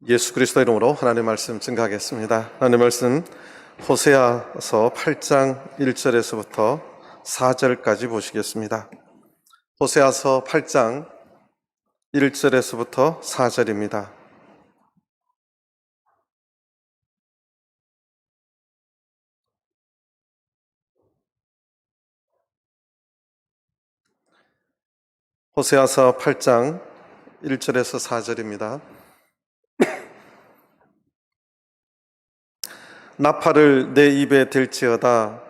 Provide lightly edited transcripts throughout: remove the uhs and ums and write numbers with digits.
예수 그리스도 이름으로 하나님의 말씀 증거하겠습니다. 하나님의 말씀 호세아서 8장 1절에서부터 4절까지 보시겠습니다. 호세아서 8장 1절에서부터 4절입니다. 호세아서 8장 1절에서 4절입니다. 나팔을 내 입에 댈지어다.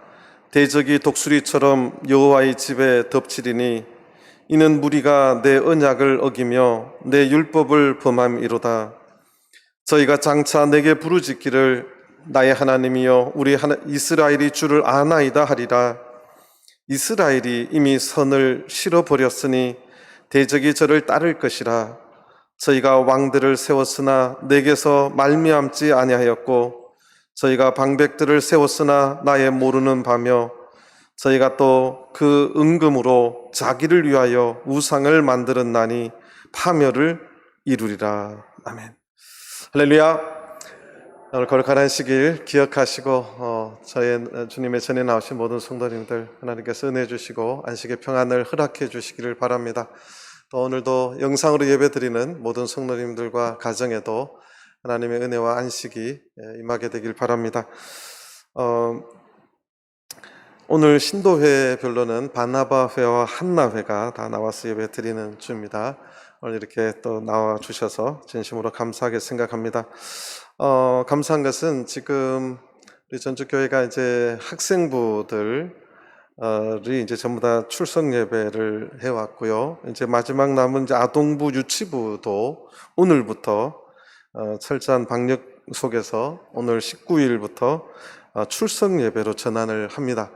대적이 독수리처럼 여호와의 집에 덮치리니 이는 무리가 내 언약을 어기며 내 율법을 범함이로다. 저희가 장차 내게 부르짖기를 나의 하나님이여 우리 이스라엘이 주를 아나이다 하리라. 이스라엘이 이미 선을 실어버렸으니 대적이 저를 따를 것이라. 저희가 왕들을 세웠으나 내게서 말미암지 아니하였고 저희가 방백들을 세웠으나 나의 모르는 바며 저희가 또 그 은금으로 자기를 위하여 우상을 만들었나니 파멸을 이루리라. 아멘. 할렐루야. 오늘 거룩한 안식일 기억하시고 저희 주님의 전에 나오신 모든 성도님들 하나님께서 은혜 주시고 안식의 평안을 허락해 주시기를 바랍니다. 또 오늘도 영상으로 예배드리는 모든 성도님들과 가정에도 하나님의 은혜와 안식이 임하게 되길 바랍니다. 오늘 신도회별로는 바나바회와 한나회가 다 나와서 예배 드리는 주입니다. 오늘 이렇게 또 나와 주셔서 진심으로 감사하게 생각합니다. 감사한 것은 지금 우리 전주교회가 이제 학생부들이 이제 전부 다 출석 예배를 해왔고요. 이제 마지막 남은 이제 아동부 유치부도 오늘부터 철저한 방역 속에서 오늘 19일부터 출석 예배로 전환을 합니다.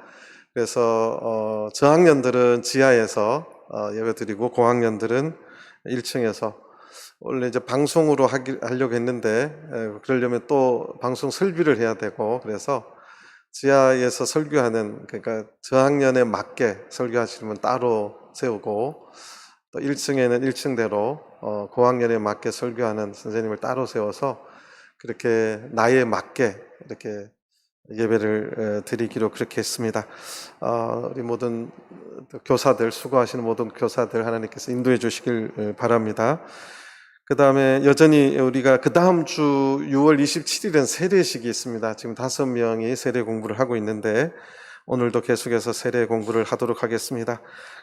그래서 저학년들은 지하에서 예배드리고 고학년들은 1층에서 원래 이제 방송으로 하려고 했는데 그러려면 또 방송 설비를 해야 되고 그래서 지하에서 설교하는 그러니까 저학년에 맞게 설교하시는 분 따로 세우고 또 1층에는 1층대로 고학년에 맞게 설교하는 선생님을 따로 세워서 그렇게 나이에 맞게 이렇게 예배를 드리기로 그렇게 했습니다. 우리 모든 교사들 수고하시는 모든 교사들 하나님께서 인도해 주시길 바랍니다. 그 다음에 여전히 우리가 그 다음 주 6월 27일은 세례식이 있습니다. 지금 5명이 세례 공부를 하고 있는데 오늘도 계속해서 세례 공부를 하도록 하겠습니다.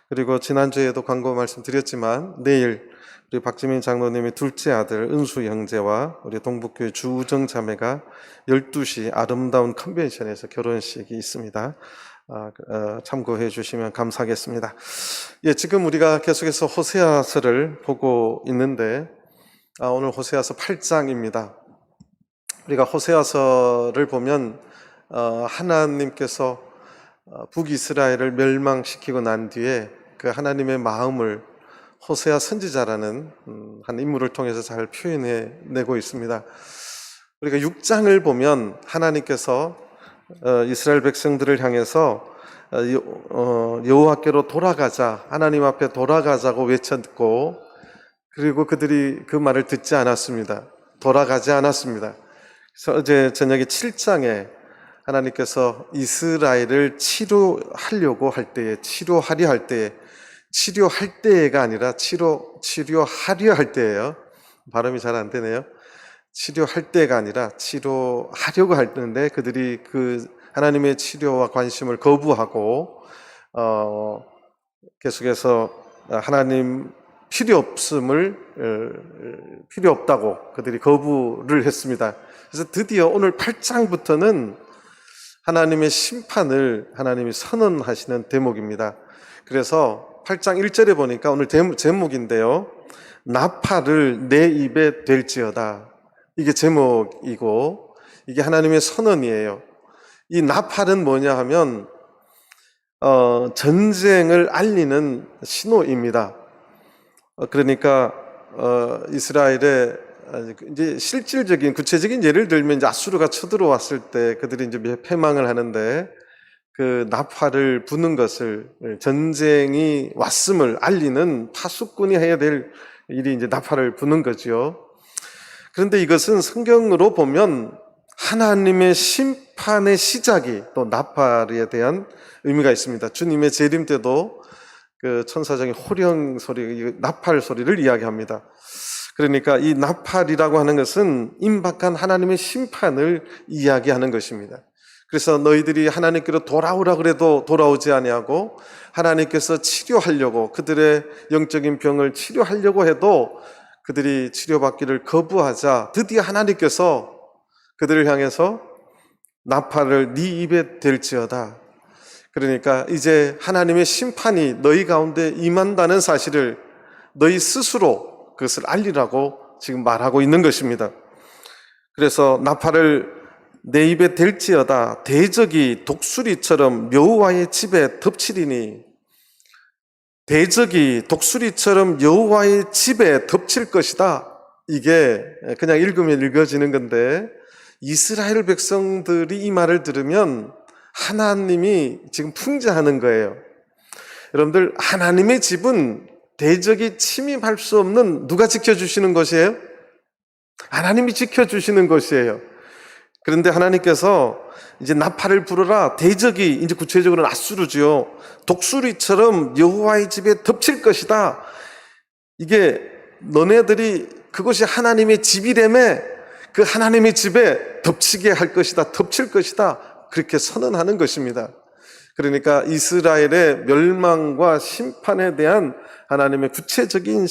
그리고 지난주에도 광고 말씀드렸지만 내일 우리 박지민 장로님의 둘째 아들 은수 형제와 우리 동북교회 주우정 자매가 12시 아름다운 컨벤션에서 결혼식이 있습니다. 참고해 주시면 감사하겠습니다. 예, 지금 우리가 계속해서 호세아서를 보고 있는데 오늘 호세아서 8장입니다. 우리가 호세아서를 보면 하나님께서 북이스라엘을 멸망시키고 난 뒤에 그 하나님의 마음을 호세아 선지자라는 한 인물을 통해서 잘 표현해내고 있습니다. 우리가 6장을 보면 하나님께서 이스라엘 백성들을 향해서 여호와께로 돌아가자, 하나님 앞에 돌아가자고 외쳤고 그리고 그들이 그 말을 듣지 않았습니다. 돌아가지 않았습니다. 그래서 어제 저녁에 7장에 하나님께서 이스라엘을 치료하려고 할 때에, 치료하려 할 때에, 치료할 때가 아니라 치료하려 할 때예요. 발음이 잘 안 되네요. 치료할 때가 아니라 치료하려고 할 때인데 그들이 그 하나님의 치료와 관심을 거부하고 계속해서 하나님 필요 없다고 그들이 거부를 했습니다. 그래서 드디어 오늘 8장부터는 하나님의 심판을 하나님이 선언하시는 대목입니다. 그래서 8장 1절에 보니까 오늘 제목인데요. 나팔을 내 입에 댈지어다. 이게 제목이고 이게 하나님의 선언이에요. 이 나팔은 뭐냐 하면 전쟁을 알리는 신호입니다. 그러니까 이스라엘의 이제 실질적인 구체적인 예를 들면 이제 아수르가 쳐들어왔을 때 그들이 이제 패망을 하는데 그 나팔을 부는 것을 전쟁이 왔음을 알리는 파수꾼이 해야 될 일이 이제 나팔을 부는 거지요. 그런데 이것은 성경으로 보면 하나님의 심판의 시작이 또 나팔에 대한 의미가 있습니다. 주님의 재림 때도 그 천사장의 호령 소리, 나팔 소리를 이야기합니다. 그러니까 이 나팔이라고 하는 것은 임박한 하나님의 심판을 이야기하는 것입니다. 그래서 너희들이 하나님께로 돌아오라 그래도 돌아오지 아니하고 하나님께서 치료하려고 그들의 영적인 병을 치료하려고 해도 그들이 치료받기를 거부하자 드디어 하나님께서 그들을 향해서 나팔을 네 입에 댈지어다. 그러니까 이제 하나님의 심판이 너희 가운데 임한다는 사실을 너희 스스로 그것을 알리라고 지금 말하고 있는 것입니다. 그래서 나팔을 내 입에 댈지어다. 대적이 독수리처럼 여호와의 집에 덮치리니, 대적이 독수리처럼 여호와의 집에 덮칠 것이다. 이게 그냥 읽으면 읽어지는 건데 이스라엘 백성들이 이 말을 들으면 하나님이 지금 풍자하는 거예요. 여러분들, 하나님의 집은 대적이 침입할 수 없는, 누가 지켜주시는 것이에요? 하나님이 지켜주시는 것이에요. 그런데 하나님께서 이제 나팔을 불어라. 대적이 이제 구체적으로는 앗수르지요. 독수리처럼 여호와의 집에 덮칠 것이다. 이게 너네들이 그것이 하나님의 집이라며 그 하나님의 집에 덮치게 할 것이다. 덮칠 것이다. 그렇게 선언하는 것입니다. 그러니까 이스라엘의 멸망과 심판에 대한 하나님의 구체적인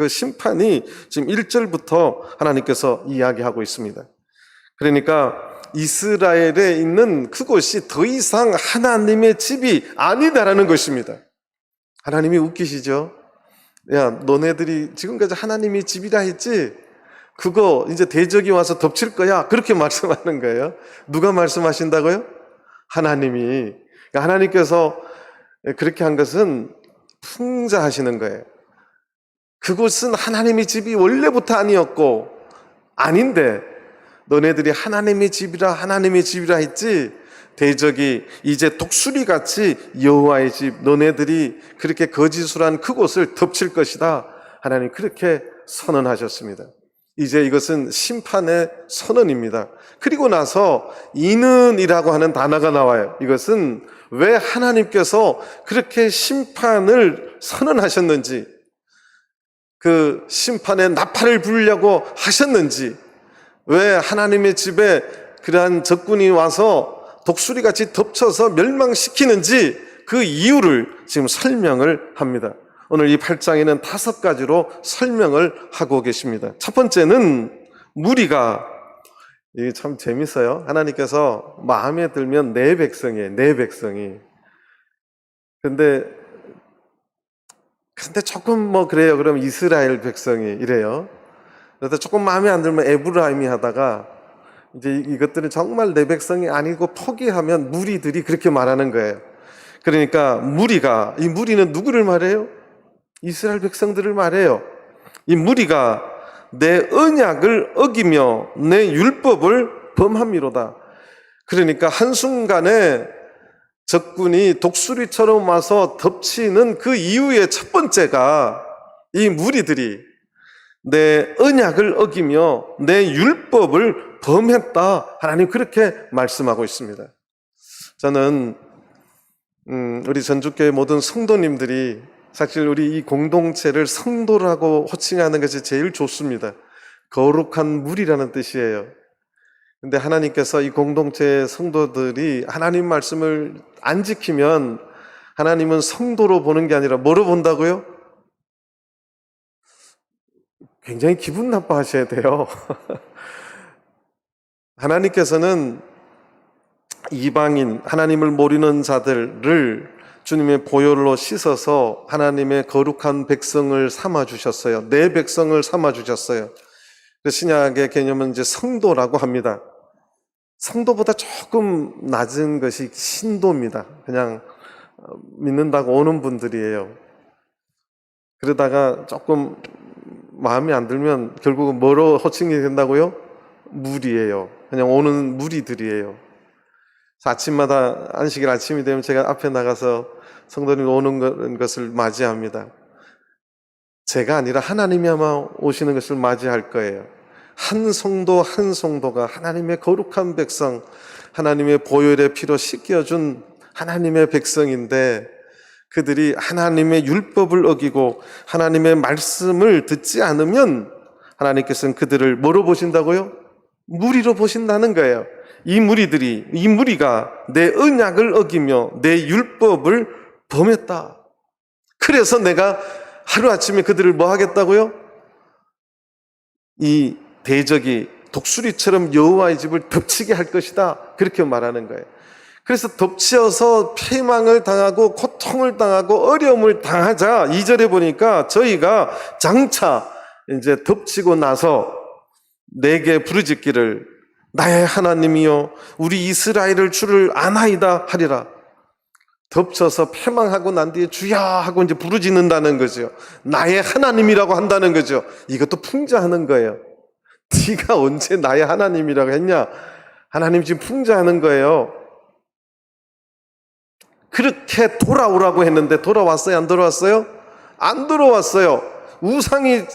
심판이 지금 1절부터 하나님께서 이야기하고 있습니다. 그러니까 이스라엘에 있는 그곳이 더 이상 하나님의 집이 아니다라는 것입니다. 하나님이 웃기시죠? 야, 너네들이 지금까지 하나님의 집이라 했지? 그거 이제 대적이 와서 덮칠 거야. 그렇게 말씀하는 거예요. 누가 말씀하신다고요? 하나님이. 그러니까 하나님께서 그렇게 한 것은 풍자하시는 거예요. 그곳은 하나님의 집이 원래부터 아니었고 아닌데 너네들이 하나님의 집이라 했지, 대적이 이제 독수리같이 여호와의 집, 너네들이 그렇게 거짓으로 한 그곳을 덮칠 것이다. 하나님 그렇게 선언하셨습니다. 이제 이것은 심판의 선언입니다. 그리고 나서 이는이라고 하는 단어가 나와요. 이것은 왜 하나님께서 그렇게 심판을 선언하셨는지, 그 심판의 나팔을 부르려고 하셨는지, 왜 하나님의 집에 그러한 적군이 와서 독수리같이 덮쳐서 멸망시키는지 그 이유를 지금 설명을 합니다. 오늘 이 8장에는 5가지로 설명을 하고 계십니다. 첫 번째는 무리가, 이게 참 재밌어요. 하나님께서 마음에 들면 내 백성이에요. 내 백성이. 근데 조금 뭐 그래요. 그럼 이스라엘 백성이 이래요. 그래서 조금 마음에 안 들면 에브라임이 하다가 이제 이것들은 정말 내 백성이 아니고 포기하면 무리들이 그렇게 말하는 거예요. 그러니까 무리가, 이 무리는 누구를 말해요? 이스라엘 백성들을 말해요. 이 무리가 내 언약을 어기며 내 율법을 범함이로다. 그러니까 한순간에 적군이 독수리처럼 와서 덮치는 그 이유의 첫 번째가 이 무리들이 내 언약을 어기며 내 율법을 범했다. 하나님 그렇게 말씀하고 있습니다. 저는 우리 전주교회 모든 성도님들이 사실 우리 이 공동체를 성도라고 호칭하는 것이 제일 좋습니다. 거룩한 무리라는 뜻이에요. 근데 하나님께서 이 공동체의 성도들이 하나님 말씀을 안 지키면 하나님은 성도로 보는 게 아니라 뭐로 본다고요? 굉장히 기분 나빠하셔야 돼요. 하나님께서는 이방인, 하나님을 모르는 자들을 주님의 보혈로 씻어서 하나님의 거룩한 백성을 삼아주셨어요. 내 백성을 삼아주셨어요. 신약의 개념은 이제 성도라고 합니다. 성도보다 조금 낮은 것이 신도입니다. 그냥 믿는다고 오는 분들이에요. 그러다가 조금 마음에 안 들면 결국은 뭐로 호칭이 된다고요? 무리예요. 그냥 오는 무리들이에요. 아침마다 안식일 아침이 되면 제가 앞에 나가서 성도님 오는 것을 맞이합니다. 제가 아니라 하나님이 아마 오시는 것을 맞이할 거예요. 한 성도 한 성도가 하나님의 거룩한 백성, 하나님의 보혈의 피로 씻겨준 하나님의 백성인데, 그들이 하나님의 율법을 어기고 하나님의 말씀을 듣지 않으면 하나님께서는 그들을 뭐로 보신다고요? 무리로 보신다는 거예요. 이 무리가 내 언약을 어기며 내 율법을 범했다. 그래서 내가 하루아침에 그들을 뭐 하겠다고요? 이 대적이 독수리처럼 여호와의 집을 덮치게 할 것이다. 그렇게 말하는 거예요. 그래서 덮치어서 패망을 당하고 고통을 당하고 어려움을 당하자 2절에 보니까 저희가 장차 이제 덮치고 나서 내게 부르짖기를 나의 하나님이여 우리 이스라엘을 주를 아나이다 하리라. 덮쳐서 패망하고 난 뒤에 주야 하고 이제 부르짖는다는 거죠. 나의 하나님이라고 한다는 거죠. 이것도 풍자하는 거예요. 네가 언제 나의 하나님이라고 했냐? 하나님 지금 풍자하는 거예요. 그렇게 돌아오라고 했는데 돌아왔어요? 안 돌아왔어요? 안 돌아왔어요. 우상이,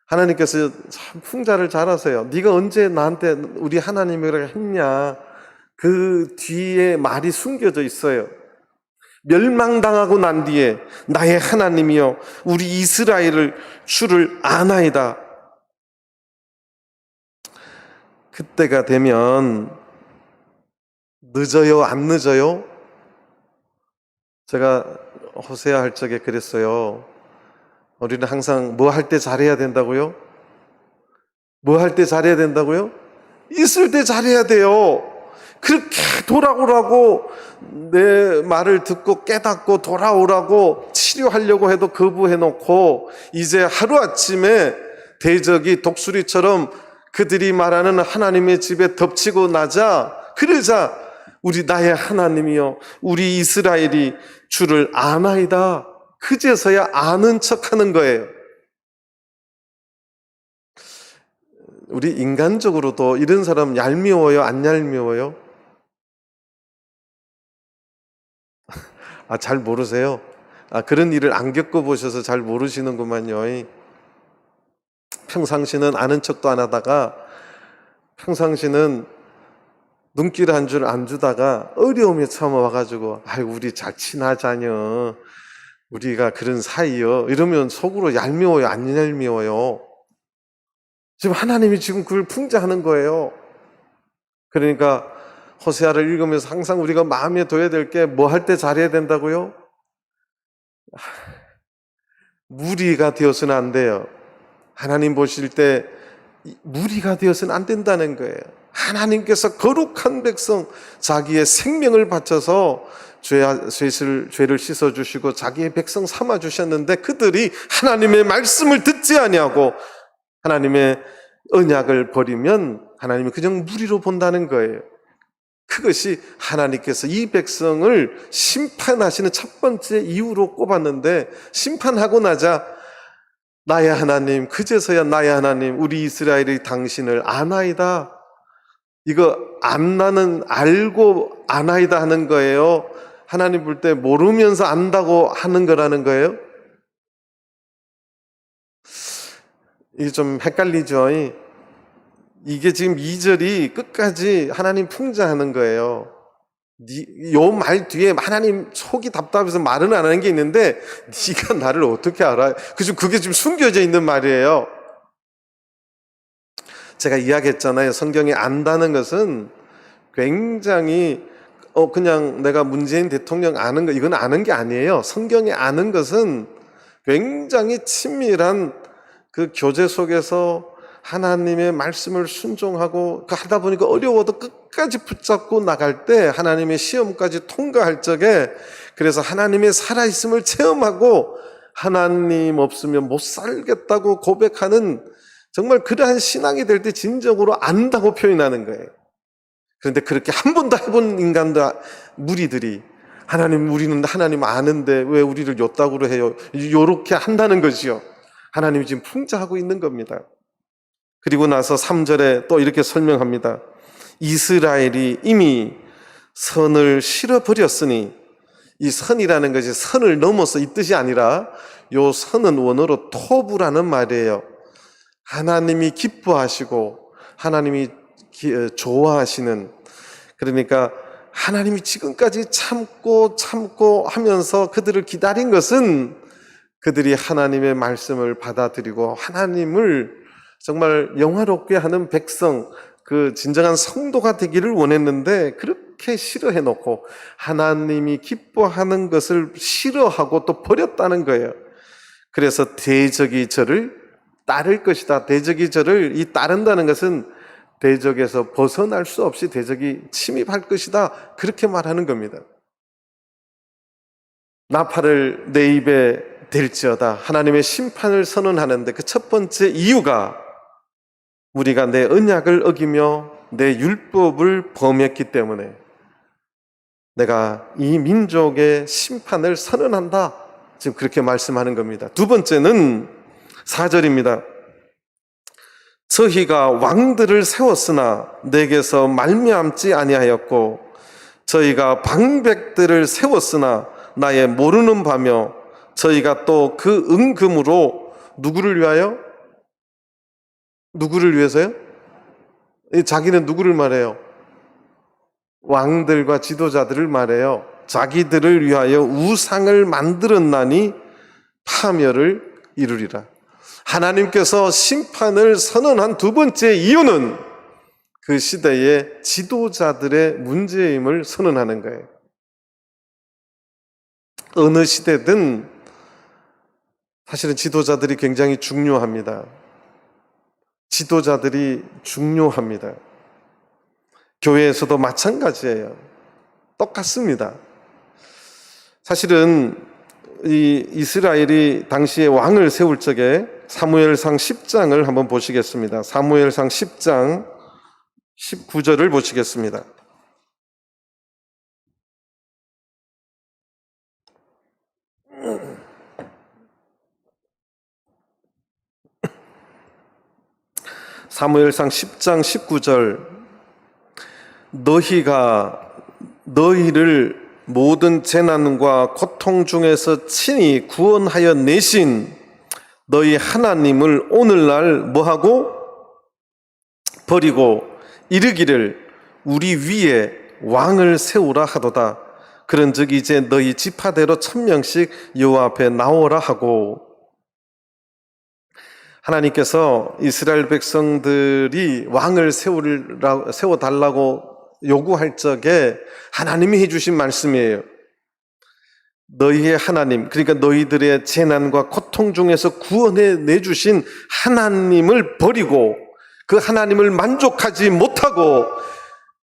하나님께서 참 풍자를 잘하세요. 네가 언제 나한테 우리 하나님이라고 했냐? 그 뒤에 말이 숨겨져 있어요. 멸망당하고 난 뒤에 나의 하나님이여 우리 이스라엘을 주를 아나이다. 그때가 되면 늦어요? 안 늦어요? 제가 호세아 할 적에 그랬어요. 우리는 항상 뭐 할 때 잘해야 된다고요? 뭐 할 때 잘해야 된다고요? 있을 때 잘해야 돼요. 그렇게 돌아오라고 내 말을 듣고 깨닫고 돌아오라고 치료하려고 해도 거부해놓고 이제 하루아침에 대적이 독수리처럼 그들이 말하는 하나님의 집에 덮치고 나자 그러자 우리 나의 하나님이여 우리 이스라엘이 주를 아나이다. 그제서야 아는 척하는 거예요. 우리 인간적으로도 이런 사람 얄미워요? 안 얄미워요? 잘 모르세요? 그런 일을 안 겪어보셔서 잘 모르시는구만요. 평상시는 아는 척도 안 하다가 평상시는 눈길 한 줄 안 주다가 어려움에 처음 와가지고 우리 잘 친하자녀 우리가 그런 사이요 이러면 속으로 얄미워요? 안 얄미워요? 지금 하나님이 지금 그걸 풍자하는 거예요. 그러니까 호세아를 읽으면서 항상 우리가 마음에 둬야 될 게 뭐 할 때 잘해야 된다고요? 무리가 되어서는 안 돼요. 하나님 보실 때 무리가 되어서는 안 된다는 거예요. 하나님께서 거룩한 백성 자기의 생명을 바쳐서 죄를 씻어주시고 자기의 백성 삼아주셨는데 그들이 하나님의 말씀을 듣지 아니하고 하나님의 언약을 버리면 하나님이 그냥 무리로 본다는 거예요. 그것이 하나님께서 이 백성을 심판하시는 첫 번째 이유로 꼽았는데 심판하고 나자 나의 하나님 그제서야 나의 하나님 우리 이스라엘이 당신을 아나이다. 이거 안나는 알고 아나이다 하는 거예요. 하나님 볼 때 모르면서 안다고 하는 거라는 거예요. 이게 좀 헷갈리죠. 이게 지금 2절이 끝까지 하나님 풍자하는 거예요. 요 말 뒤에 하나님 속이 답답해서 말은 안 하는 게 있는데 네가 나를 어떻게 알아? 그게 지금 숨겨져 있는 말이에요. 제가 이야기했잖아요. 성경에 안다는 것은 굉장히 그냥 내가 문재인 대통령 아는 거 이건 아는 게 아니에요. 성경에 아는 것은 굉장히 친밀한 그 교제 속에서 하나님의 말씀을 순종하고 하다 보니까 어려워도 끝까지 붙잡고 나갈 때 하나님의 시험까지 통과할 적에 그래서 하나님의 살아있음을 체험하고 하나님 없으면 못 살겠다고 고백하는 정말 그러한 신앙이 될 때 진정으로 안다고 표현하는 거예요. 그런데 그렇게 한 번도 해본 인간들, 무리들이 하나님 우리는 하나님 아는데 왜 우리를 요따구로 해요? 요렇게 한다는 거지요. 하나님이 지금 풍자하고 있는 겁니다. 그리고 나서 3절에 또 이렇게 설명합니다. 이스라엘이 이미 선을 실어버렸으니 이 선이라는 것이 선을 넘어서 이 뜻이 아니라 요 선은 원어로 토부라는 말이에요. 하나님이 기뻐하시고 하나님이 좋아하시는, 그러니까 하나님이 지금까지 참고 하면서 그들을 기다린 것은 그들이 하나님의 말씀을 받아들이고 하나님을 정말 영화롭게 하는 백성, 그 진정한 성도가 되기를 원했는데 그렇게 싫어해 놓고 하나님이 기뻐하는 것을 싫어하고 또 버렸다는 거예요. 그래서 대적이 저를 따를 것이다. 대적이 저를 따른다는 것은 대적에서 벗어날 수 없이 대적이 침입할 것이다. 그렇게 말하는 겁니다. 나팔을 내 입에 댈지어다. 하나님의 심판을 선언하는데 그 첫 번째 이유가 우리가 내 언약을 어기며 내 율법을 범했기 때문에 내가 이 민족의 심판을 선언한다. 지금 그렇게 말씀하는 겁니다. 두 번째는 4절입니다. 저희가 왕들을 세웠으나 내게서 말미암지 아니하였고 저희가 방백들을 세웠으나 나의 모르는 바며 저희가 또 그 은금으로 누구를 위하여? 누구를 위해서요? 자기는 누구를 말해요? 왕들과 지도자들을 말해요. 자기들을 위하여 우상을 만들었나니 파멸을 이루리라. 하나님께서 심판을 선언한 두 번째 이유는 그 시대의 지도자들의 문제임을 선언하는 거예요. 어느 시대든 사실은 지도자들이 굉장히 중요합니다. 지도자들이 중요합니다. 교회에서도 마찬가지예요. 똑같습니다. 사실은 이 이스라엘이 당시에 왕을 세울 적에 사무엘상 10장을 한번 보시겠습니다. 사무엘상 10장 19절을 보시겠습니다. 사무엘상 10장 19절 너희가 너희를 모든 재난과 고통 중에서 친히 구원하여 내신 너희 하나님을 오늘날 뭐하고? 버리고 이르기를 우리 위에 왕을 세우라 하도다. 그런즉 이제 너희 지파대로 1000명씩 여호와 앞에 나오라 하고, 하나님께서 이스라엘 백성들이 왕을 세워달라고 요구할 적에 하나님이 해주신 말씀이에요. 너희의 하나님, 그러니까 너희들의 재난과 고통 중에서 구원해 내주신 하나님을 버리고 그 하나님을 만족하지 못하고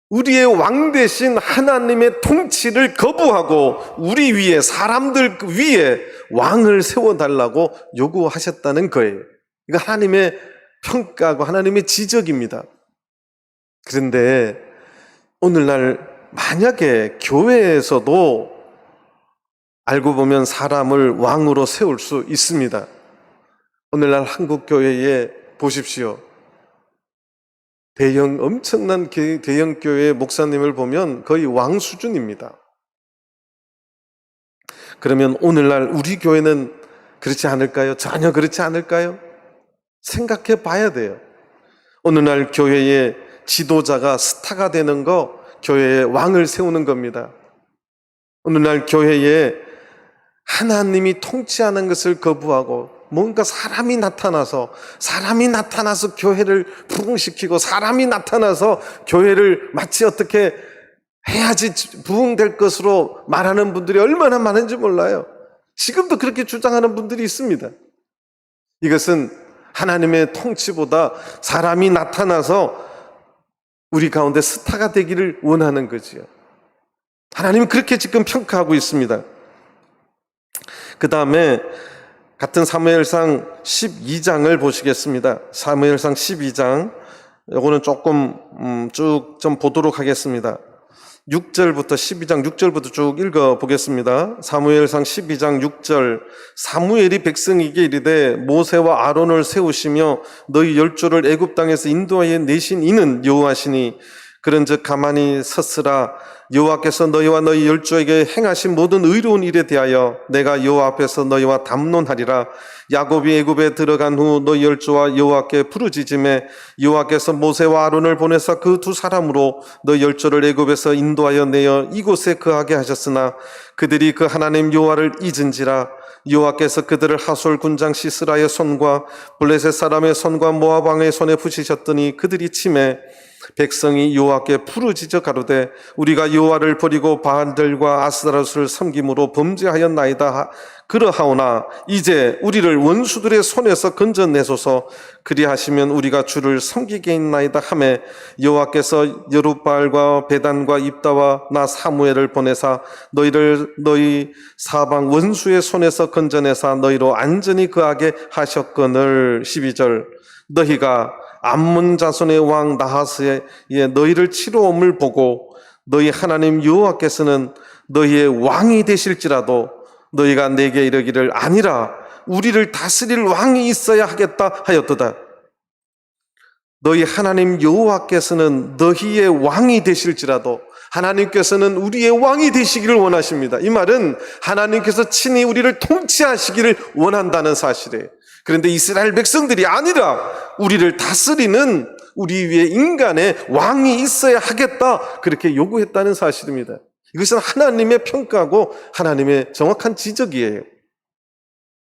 우리의 왕 대신 하나님의 통치를 거부하고 우리 위에, 사람들 위에 왕을 세워달라고 요구하셨다는 거예요. 이거 하나님의 평가고 하나님의 지적입니다. 그런데 오늘날 만약에 교회에서도 알고 보면 사람을 왕으로 세울 수 있습니다. 오늘날 한국 교회에 보십시오. 엄청난 대형 교회 목사님을 보면 거의 왕 수준입니다. 그러면 오늘날 우리 교회는 그렇지 않을까요? 전혀 그렇지 않을까요? 생각해 봐야 돼요. 오늘날 교회의 지도자가 스타가 되는 거, 교회의 왕을 세우는 겁니다. 오늘날 교회에 하나님이 통치하는 것을 거부하고 뭔가 사람이 나타나서 교회를 부흥시키고 사람이 나타나서 교회를 마치 어떻게 해야지 부흥될 것으로 말하는 분들이 얼마나 많은지 몰라요. 지금도 그렇게 주장하는 분들이 있습니다. 이것은 하나님의 통치보다 사람이 나타나서 우리 가운데 스타가 되기를 원하는 거지요. 하나님은 그렇게 지금 평가하고 있습니다. 그 다음에 같은 사무엘상 12장을 보시겠습니다. 사무엘상 12장, 요거는 조금 쭉 좀 보도록 하겠습니다. 6절부터 12장 6절부터 쭉 읽어보겠습니다. 사무엘상 12장 6절 사무엘이 백성에게 이르되 모세와 아론을 세우시며 너희 열조를 애굽 땅에서 인도하여 내신 이는 여호와시니 그런즉 가만히 섰으라. 여호와께서 너희와 너희 열조에게 행하신 모든 의로운 일에 대하여 내가 여호와 앞에서 너희와 담론하리라. 야곱이 애굽에 들어간 후 너희 열조와 여호와께 부르짖음에 여호와께서 모세와 아론을 보내사 그 두 사람으로 너희 열조를 애굽에서 인도하여 내어 이곳에 거하게 하셨으나 그들이 그 하나님 여호와를 잊은지라. 여호와께서 그들을 하솔 군장 시스라의 손과 블레셋 사람의 손과 모압 왕의 손에 붙이셨더니 그들이 치매 백성이 여호와께 부르짖어 가로되 우리가 여호와를 버리고 바알들과 아스타롯을 섬김으로 범죄하였나이다. 그러하오나 이제 우리를 원수들의 손에서 건져내소서. 그리하시면 우리가 주를 섬기겠나이다 하매 여호와께서 여룻바알과 베단과 입다와 나 사무엘을 보내사 너희를 너희 사방 원수의 손에서 건져내사 너희로 안전히 거하게 하셨거늘. 12절 너희가 암몬 자손의 왕 나하스의 너희를 치러 옴을 보고 너희 하나님 여호와께서는 너희의 왕이 되실지라도 너희가 내게 이르기를 아니라 우리를 다스릴 왕이 있어야 하겠다 하였도다. 너희 하나님 여호와께서는 너희의 왕이 되실지라도 하나님께서는 우리의 왕이 되시기를 원하십니다. 이 말은 하나님께서 친히 우리를 통치하시기를 원한다는 사실이에요. 그런데 이스라엘 백성들이 아니라 우리를 다스리는 우리 위에 인간의 왕이 있어야 하겠다 그렇게 요구했다는 사실입니다. 이것은 하나님의 평가고 하나님의 정확한 지적이에요.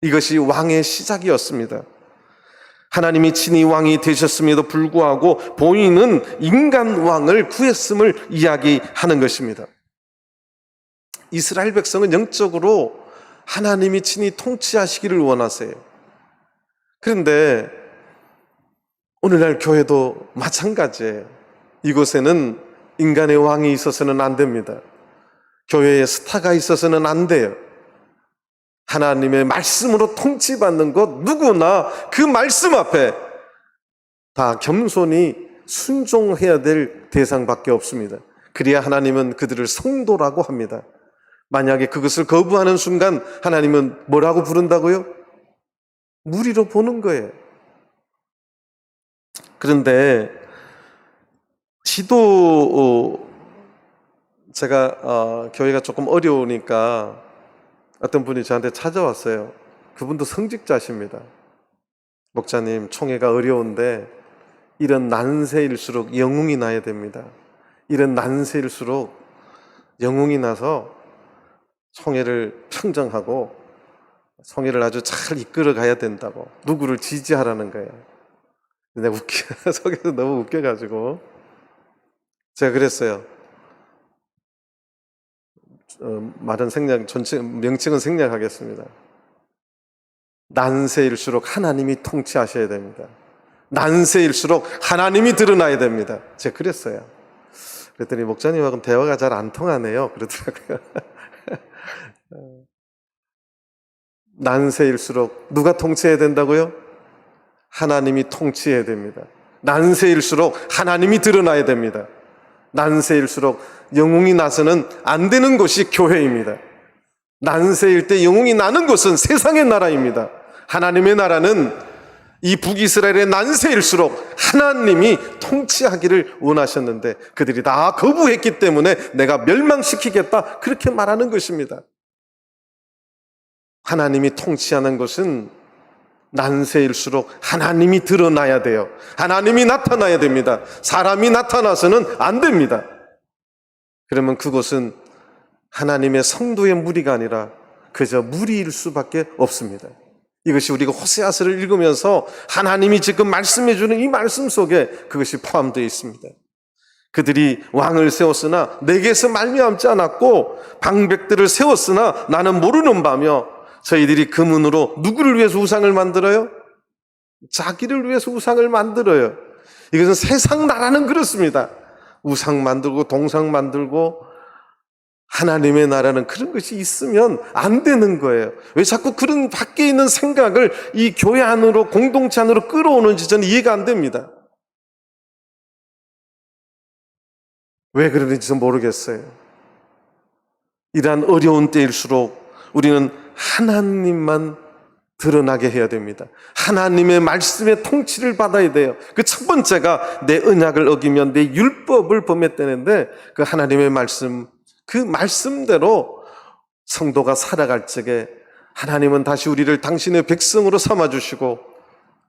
이것이 왕의 시작이었습니다. 하나님이 친히 왕이 되셨음에도 불구하고 본인은 인간 왕을 구했음을 이야기하는 것입니다. 이스라엘 백성은 영적으로 하나님이 친히 통치하시기를 원하세요. 그런데 오늘날 교회도 마찬가지예요. 이곳에는 인간의 왕이 있어서는 안 됩니다. 교회에 스타가 있어서는 안 돼요. 하나님의 말씀으로 통치받는 것 누구나 그 말씀 앞에 다 겸손히 순종해야 될 대상밖에 없습니다. 그래야 하나님은 그들을 성도라고 합니다. 만약에 그것을 거부하는 순간 하나님은 뭐라고 부른다고요? 무리로 보는 거예요. 그런데 제가 교회가 조금 어려우니까 어떤 분이 저한테 찾아왔어요. 그분도 성직자십니다. 목사님, 총회가 어려운데 이런 난세일수록 영웅이 나야 됩니다. 이런 난세일수록 영웅이 나서 총회를 평정하고 총회를 아주 잘 이끌어 가야 된다고 누구를 지지하라는 거예요. 내가 속에서 너무 웃겨가지고 제가 그랬어요. 말은 명칭은 생략하겠습니다. 난세일수록 하나님이 통치하셔야 됩니다. 난세일수록 하나님이 드러나야 됩니다. 제가 그랬어요. 그랬더니 목사님하고는 대화가 잘 안 통하네요. 그러더라고요. 난세일수록 누가 통치해야 된다고요? 하나님이 통치해야 됩니다. 난세일수록 하나님이 드러나야 됩니다. 난세일수록 영웅이 나서는 안 되는 곳이 교회입니다. 난세일 때 영웅이 나는 곳은 세상의 나라입니다. 하나님의 나라는 이 북이스라엘의 난세일수록 하나님이 통치하기를 원하셨는데 그들이 다 거부했기 때문에 내가 멸망시키겠다 그렇게 말하는 것입니다. 하나님이 통치하는 것은 난세일수록 하나님이 드러나야 돼요. 하나님이 나타나야 됩니다. 사람이 나타나서는 안 됩니다. 그러면 그곳은 하나님의 성도의 무리가 아니라 그저 무리일 수밖에 없습니다. 이것이 우리가 호세아서를 읽으면서 하나님이 지금 말씀해 주는 이 말씀 속에 그것이 포함되어 있습니다. 그들이 왕을 세웠으나 내게서 말미암지 않았고 방백들을 세웠으나 나는 모르는 바며 저희들이 금은으로 누구를 위해서 우상을 만들어요? 자기를 위해서 우상을 만들어요. 이것은 세상 나라는 그렇습니다. 우상 만들고 동상 만들고 하나님의 나라는 그런 것이 있으면 안 되는 거예요. 왜 자꾸 그런 밖에 있는 생각을 이 교회 안으로 공동체 안으로 끌어오는지 저는 이해가 안 됩니다. 왜 그러는지 저는 모르겠어요. 이러한 어려운 때일수록 우리는 하나님만 드러나게 해야 됩니다. 하나님의 말씀의 통치를 받아야 돼요. 그 첫 번째가 내 언약을 어기면 내 율법을 범했다는데, 그 하나님의 말씀, 그 말씀대로 성도가 살아갈 적에 하나님은 다시 우리를 당신의 백성으로 삼아주시고,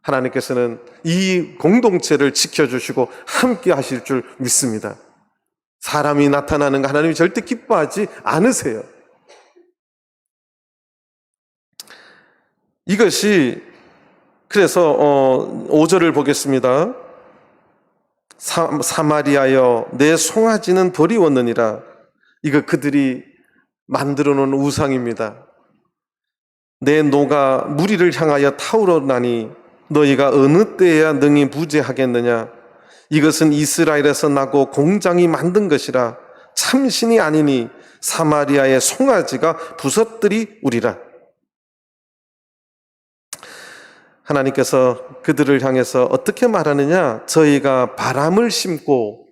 하나님께서는 이 공동체를 지켜주시고 함께 하실 줄 믿습니다. 사람이 나타나는 거 하나님이 절대 기뻐하지 않으세요. 이것이, 그래서 5절을 보겠습니다. 사마리아여 내 송아지는 버리웠느니라. 이거 그들이 만들어 놓은 우상입니다. 내 노가 무리를 향하여 타오르나니 너희가 어느 때에야 능히 부재하겠느냐. 이것은 이스라엘에서 나고 공장이 만든 것이라. 참신이 아니니 사마리아의 송아지가 부서뜨리우리라. 하나님께서 그들을 향해서 어떻게 말하느냐. 저희가 바람을 심고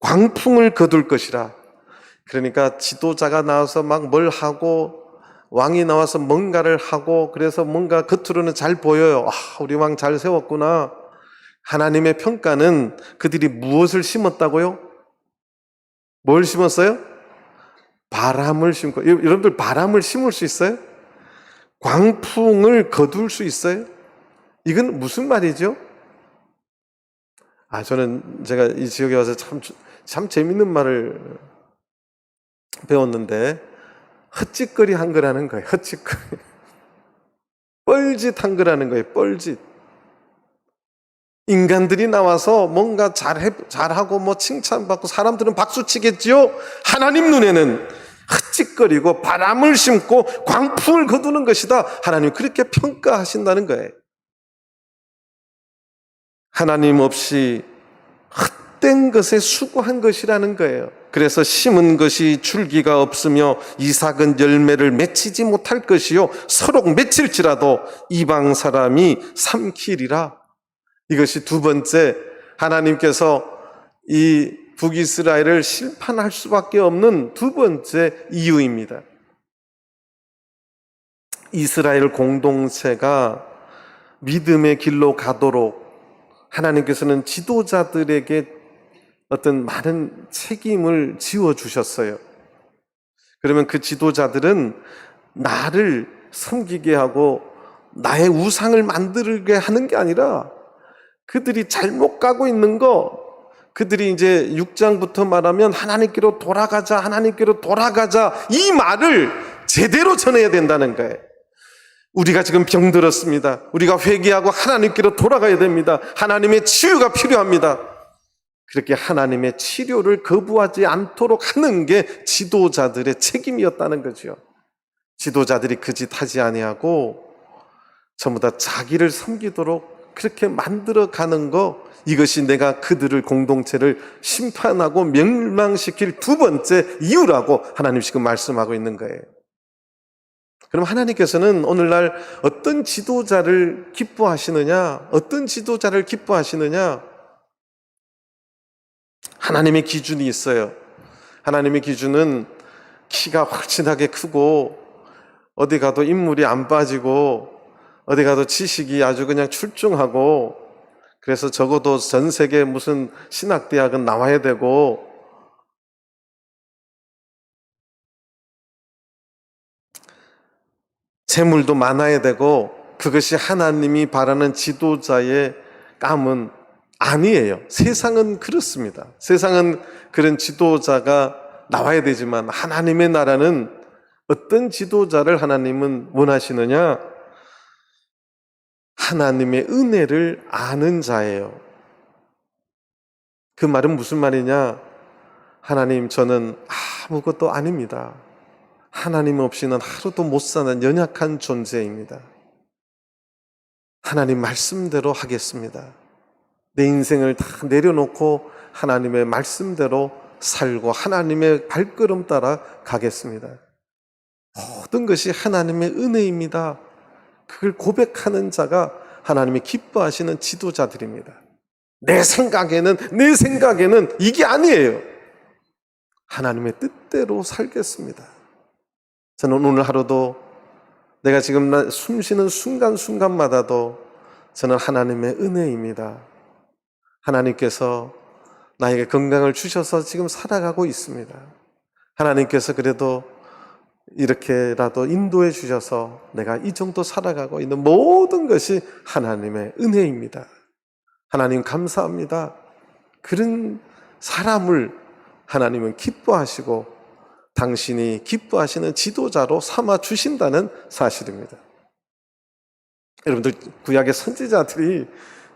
광풍을 거둘 것이라. 그러니까 지도자가 나와서 막 뭘 하고, 왕이 나와서 뭔가를 하고, 그래서 뭔가 겉으로는 잘 보여요. 우리 왕 잘 세웠구나. 하나님의 평가는 그들이 무엇을 심었다고요? 뭘 심었어요? 바람을 심고. 여러분들 바람을 심을 수 있어요? 광풍을 거둘 수 있어요? 이건 무슨 말이죠? 저는 제가 이 지역에 와서 참 재밌는 말을 배웠는데, 헛짓거리 한 거라는 거예요. 헛짓거리. 뻘짓 한 거라는 거예요. 뻘짓. 인간들이 나와서 뭔가 잘하고 뭐 칭찬받고 사람들은 박수 치겠지요? 하나님 눈에는 헛짓거리고 바람을 심고 광풍을 거두는 것이다. 하나님 그렇게 평가하신다는 거예요. 하나님 없이 헛된 것에 수고한 것이라는 거예요. 그래서 심은 것이 줄기가 없으며 이삭은 열매를 맺히지 못할 것이요 서로 맺힐지라도 이방 사람이 삼키리라. 이것이 두 번째, 하나님께서 이 북이스라엘을 심판할 수밖에 없는 두 번째 이유입니다. 이스라엘 공동체가 믿음의 길로 가도록 하나님께서는 지도자들에게 어떤 많은 책임을 지워주셨어요. 그러면 그 지도자들은 나를 섬기게 하고 나의 우상을 만들게 하는 게 아니라, 그들이 잘못 가고 있는 거, 그들이 이제 6장부터 말하면 하나님께로 돌아가자, 하나님께로 돌아가자, 이 말을 제대로 전해야 된다는 거예요. 우리가 지금 병들었습니다. 우리가 회개하고 하나님께로 돌아가야 됩니다. 하나님의 치유가 필요합니다. 그렇게 하나님의 치료를 거부하지 않도록 하는 게 지도자들의 책임이었다는 거죠. 지도자들이 그 짓 하지 아니하고 전부 다 자기를 섬기도록 그렇게 만들어가는 거, 이것이 내가 그들을, 공동체를 심판하고 멸망시킬 두 번째 이유라고 하나님 지금 말씀하고 있는 거예요. 그럼 하나님께서는 오늘날 어떤 지도자를 기뻐하시느냐? 어떤 지도자를 기뻐하시느냐? 하나님의 기준이 있어요. 하나님의 기준은 키가 확실하게 크고 어디 가도 인물이 안 빠지고 어디 가도 지식이 아주 그냥 출중하고, 그래서 적어도 전 세계 무슨 신학대학은 나와야 되고, 재물도 많아야 되고, 그것이 하나님이 바라는 지도자의 감은 아니에요. 세상은 그렇습니다. 세상은 그런 지도자가 나와야 되지만 하나님의 나라는 어떤 지도자를 하나님은 원하시느냐? 하나님의 은혜를 아는 자예요. 그 말은 무슨 말이냐? 하나님, 저는 아무것도 아닙니다. 하나님 없이는 하루도 못 사는 연약한 존재입니다. 하나님 말씀대로 하겠습니다. 내 인생을 다 내려놓고 하나님의 말씀대로 살고 하나님의 발걸음 따라 가겠습니다. 모든 것이 하나님의 은혜입니다. 그걸 고백하는 자가 하나님이 기뻐하시는 지도자들입니다. 내 생각에는 이게 아니에요. 하나님의 뜻대로 살겠습니다. 저는 오늘 하루도 내가 지금 숨 쉬는 순간순간마다도 저는 하나님의 은혜입니다. 하나님께서 나에게 건강을 주셔서 지금 살아가고 있습니다. 하나님께서 그래도 이렇게라도 인도해 주셔서 내가 이 정도 살아가고 있는 모든 것이 하나님의 은혜입니다. 하나님 감사합니다. 그런 사람을 하나님은 기뻐하시고 당신이 기뻐하시는 지도자로 삼아 주신다는 사실입니다. 여러분들, 구약의 선지자들이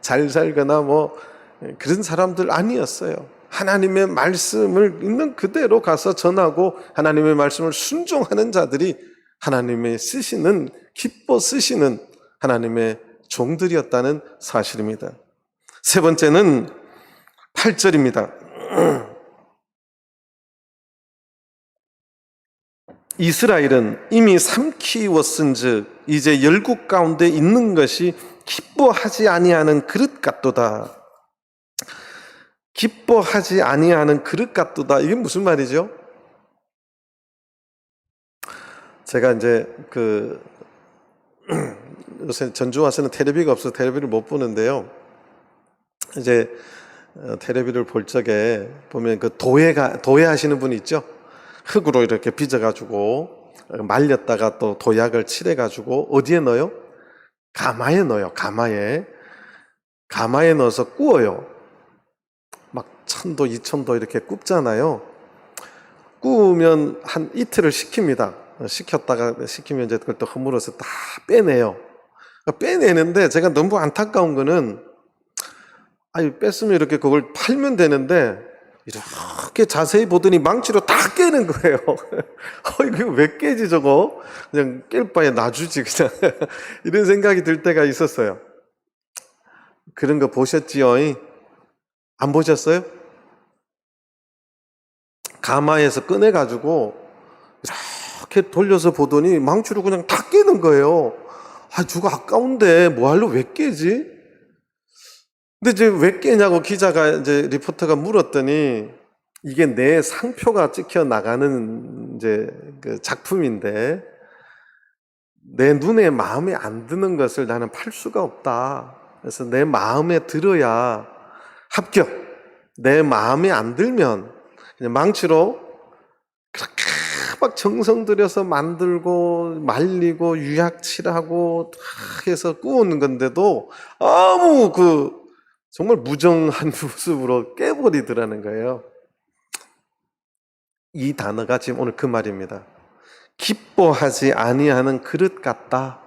잘 살거나 그런 사람들 아니었어요. 하나님의 말씀을 있는 그대로 가서 전하고 하나님의 말씀을 순종하는 자들이 하나님의 기뻐 쓰시는 하나님의 종들이었다는 사실입니다. 세 번째는 8절입니다. 이스라엘은 이미 삼키웠은즉 이제 열국 가운데 있는 것이 기뻐하지 아니하는 그릇 같도다. 기뻐하지 아니하는 그릇 같도다. 이게 무슨 말이죠? 제가 이제 요새 전주 와서는 텔레비가 없어서 텔레비를 못 보는데요. 이제 텔레비를 볼 적에 보면 도예 하시는 분이 있죠. 흙으로 이렇게 빚어가지고 말렸다가 또 도약을 칠해가지고 어디에 넣어요? 가마에 넣어요. 가마에 넣어서 구워요. 막 1000도, 2000도 이렇게 굽잖아요. 구우면 한 이틀을 식힙니다. 식히면 이제 그걸 또 허물어서 다 빼내요. 빼내는데 제가 너무 안타까운 거는, 뺐으면 이렇게 그걸 팔면 되는데 이렇게 자세히 보더니 망치로 다 깨는 거예요. 이거 왜 깨지 저거? 그냥 깰 바에 놔주지 그냥. 이런 생각이 들 때가 있었어요. 그런 거 보셨지요? 안 보셨어요? 가마에서 꺼내가지고 이렇게 돌려서 보더니 망치로 그냥 다 깨는 거예요. 저거 아까운데 뭐하러 왜 깨지? 근데 이제 왜 깨냐고 리포터가 물었더니 이게 내 상표가 찍혀 나가는 이제 그 작품인데 내 눈에 마음에 안 드는 것을 나는 팔 수가 없다. 그래서 내 마음에 들어야 합격. 내 마음에 안 들면 그냥 망치로 그렇게 막 정성 들여서 만들고 말리고 유약칠하고 다 해서 구우는 건데도 아무 정말 무정한 모습으로 깨버리더라는 거예요. 이 단어가 지금 오늘 그 말입니다. 기뻐하지 아니하는 그릇 같다.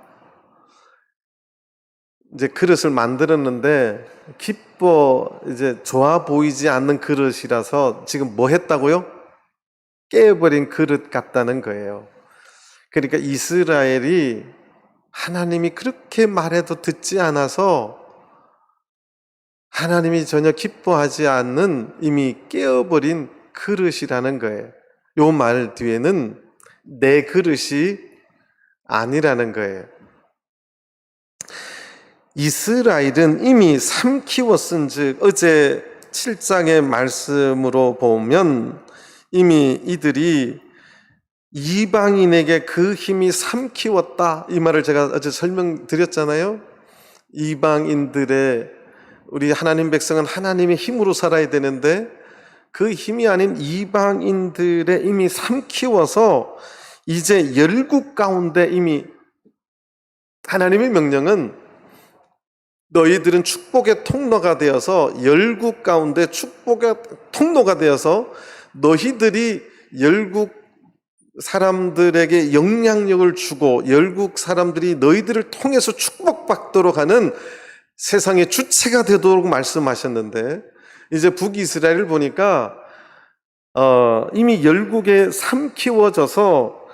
이제 그릇을 만들었는데 이제 좋아 보이지 않는 그릇이라서 지금 뭐 했다고요? 깨버린 그릇 같다는 거예요. 그러니까 이스라엘이 하나님이 그렇게 말해도 듣지 않아서 하나님이 전혀 기뻐하지 않는 이미 깨어버린 그릇이라는 거예요. 요 말 뒤에는 내 그릇이 아니라는 거예요. 이스라엘은 이미 삼키웠은즉, 어제 7장의 말씀으로 보면 이미 이들이 이방인에게 그 힘이 삼키웠다, 이 말을 제가 어제 설명드렸잖아요. 이방인들의, 우리 하나님 백성은 하나님의 힘으로 살아야 되는데 그 힘이 아닌 이방인들의 이미 삼키워서 이제 열국 가운데 이미, 하나님의 명령은 너희들은 축복의 통로가 되어서, 열국 가운데 축복의 통로가 되어서 너희들이 열국 사람들에게 영향력을 주고 열국 사람들이 너희들을 통해서 축복받도록 하는 세상의 주체가 되도록 말씀하셨는데, 이제 북이스라엘을 보니까 이미 열국에 삼키워져서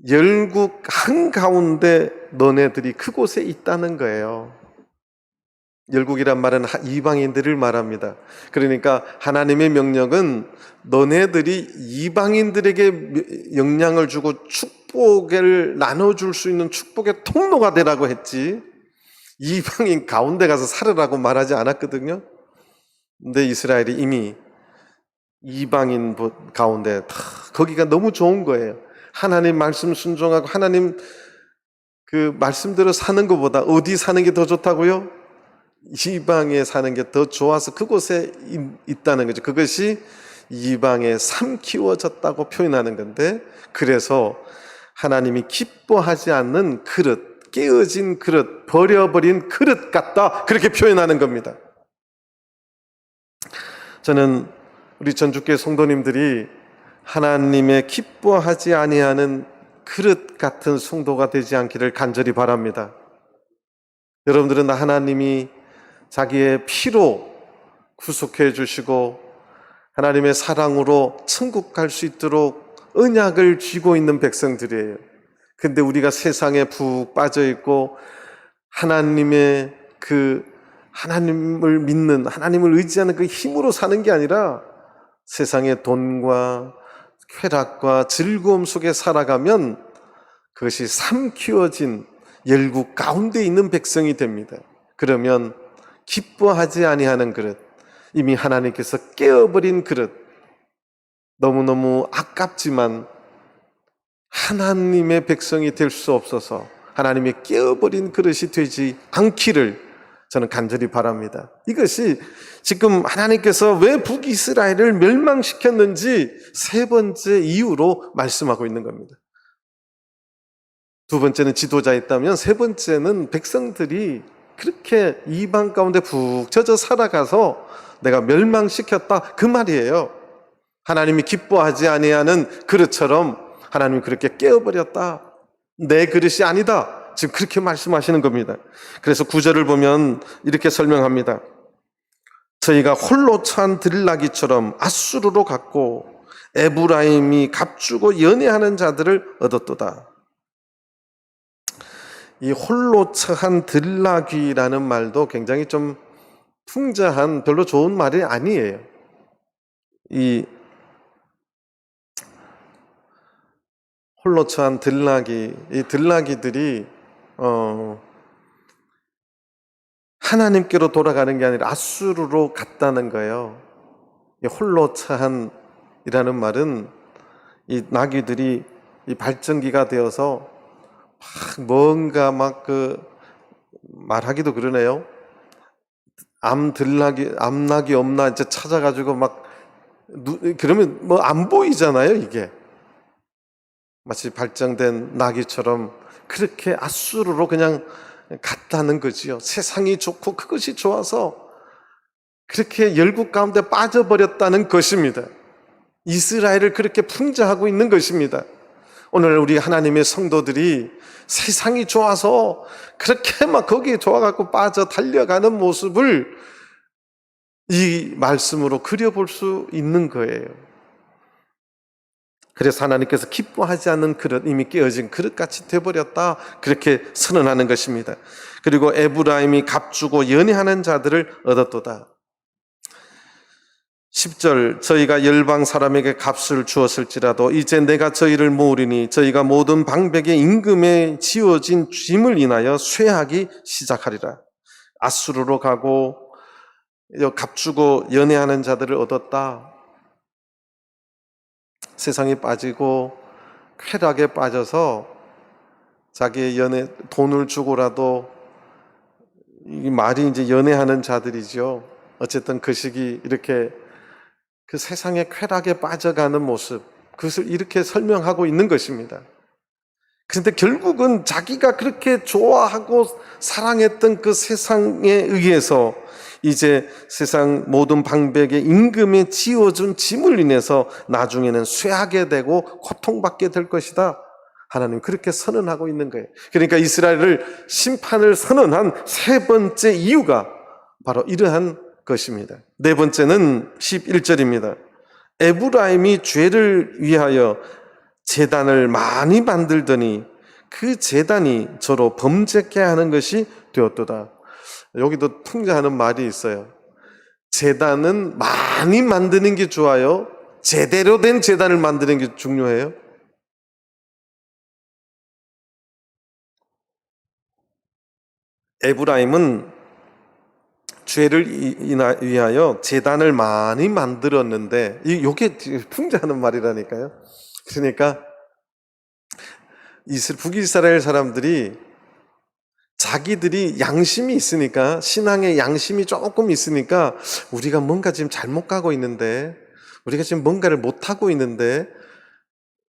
열국 한가운데 너네들이 그곳에 있다는 거예요. 열국이란 말은 이방인들을 말합니다. 그러니까 하나님의 명령은 너네들이 이방인들에게 영향을 주고 축복을 나눠줄 수 있는 축복의 통로가 되라고 했지, 이방인 가운데 가서 살으라고 말하지 않았거든요. 근데 이스라엘이 이미 이방인 가운데 거기가 너무 좋은 거예요. 하나님 말씀 순종하고 하나님 그 말씀대로 사는 것보다 어디 사는 게 더 좋다고요? 이방에 사는 게 더 좋아서 그곳에 있다는 거죠. 그것이 이방에 삼키워졌다고 표현하는 건데, 그래서 하나님이 기뻐하지 않는 그릇, 깨어진 그릇, 버려버린 그릇 같다, 그렇게 표현하는 겁니다. 저는 우리 전주교회 성도님들이 하나님의 기뻐하지 아니하는 그릇 같은 성도가 되지 않기를 간절히 바랍니다. 여러분들은 하나님이 자기의 피로 구속해 주시고 하나님의 사랑으로 천국 갈 수 있도록 언약을 쥐고 있는 백성들이에요. 근데 우리가 세상에 푹 빠져 있고 하나님의 하나님을 믿는, 하나님을 의지하는 그 힘으로 사는 게 아니라 세상의 돈과 쾌락과 즐거움 속에 살아가면 그것이 삼키워진 열국 가운데 있는 백성이 됩니다. 그러면 기뻐하지 아니하는 그릇, 이미 하나님께서 깨어버린 그릇, 너무너무 아깝지만 하나님의 백성이 될 수 없어서 하나님의 깨어버린 그릇이 되지 않기를 저는 간절히 바랍니다. 이것이 지금 하나님께서 왜 북이스라엘을 멸망시켰는지 세 번째 이유로 말씀하고 있는 겁니다. 두 번째는 지도자에 있다면 세 번째는 백성들이 그렇게 이방 가운데 푹 젖어 살아가서 내가 멸망시켰다, 그 말이에요. 하나님이 기뻐하지 아니하는 그릇처럼 하나님이 그렇게 깨어버렸다, 내 그릇이 아니다, 지금 그렇게 말씀하시는 겁니다. 그래서 9절을 보면 이렇게 설명합니다. 저희가 홀로 처한 들나귀처럼 아수르로 갔고 에브라임이 값주고 연애하는 자들을 얻었도다. 이 홀로 처한 들나귀라는 말도 굉장히 좀 풍자한, 별로 좋은 말이 아니에요. 이 홀로 처한 들나귀, 이 들나귀들이 하나님께로 돌아가는 게 아니라 아수르로 갔다는 거예요. 이 홀로 처한이라는 말은 이 나귀들이 이 발전기가 되어서 뭔가 말하기도 그러네요. 암나귀 없나 이제 찾아가지고 그러면 안 보이잖아요, 이게. 마치 발정된 나귀처럼 그렇게 아수르로 그냥 갔다는 거지요. 세상이 좋고 그것이 좋아서 그렇게 열국 가운데 빠져버렸다는 것입니다. 이스라엘을 그렇게 풍자하고 있는 것입니다. 오늘 우리 하나님의 성도들이 세상이 좋아서 그렇게 거기에 좋아갖고 빠져 달려가는 모습을 이 말씀으로 그려볼 수 있는 거예요. 그래서 하나님께서 기뻐하지 않는 그릇, 이미 깨어진 그릇같이 돼버렸다, 그렇게 선언하는 것입니다. 그리고 에브라임이 값주고 연애하는 자들을 얻었도다. 10절, 저희가 열방 사람에게 값을 주었을지라도 이제 내가 저희를 모으리니 저희가 모든 방백의 임금에 지어진 짐을 인하여 쇠하기 시작하리라. 아수르로 가고 값주고 연애하는 자들을 얻었다. 세상에 빠지고 쾌락에 빠져서 자기의 돈을 주고라도, 이 말이 이제 연애하는 자들이죠. 어쨌든 그 시기 이렇게 그 세상의 쾌락에 빠져가는 모습, 그것을 이렇게 설명하고 있는 것입니다. 그런데 결국은 자기가 그렇게 좋아하고 사랑했던 그 세상에 의해서 이제 세상 모든 방백의 임금에 지어준 짐을 인해서 나중에는 쇠하게 되고 고통받게 될 것이다, 하나님 그렇게 선언하고 있는 거예요. 그러니까 이스라엘을 심판을 선언한 세 번째 이유가 바로 이러한 것입니다. 네 번째는 11절입니다. 에브라임이 죄를 위하여 제단을 많이 만들더니 그 제단이 저로 범죄케 하는 것이 되었도다. 여기도 풍자하는 말이 있어요. 제단은 많이 만드는 게 좋아요, 제대로 된 제단을 만드는 게 중요해요? 에브라임은 죄를 위하여 제단을 많이 만들었는데, 이게 풍자하는 말이라니까요. 그러니까 북이스라엘 사람들이 자기들이 양심이 있으니까, 신앙의 양심이 조금 있으니까 우리가 뭔가 지금 잘못 가고 있는데, 우리가 지금 뭔가를 못하고 있는데,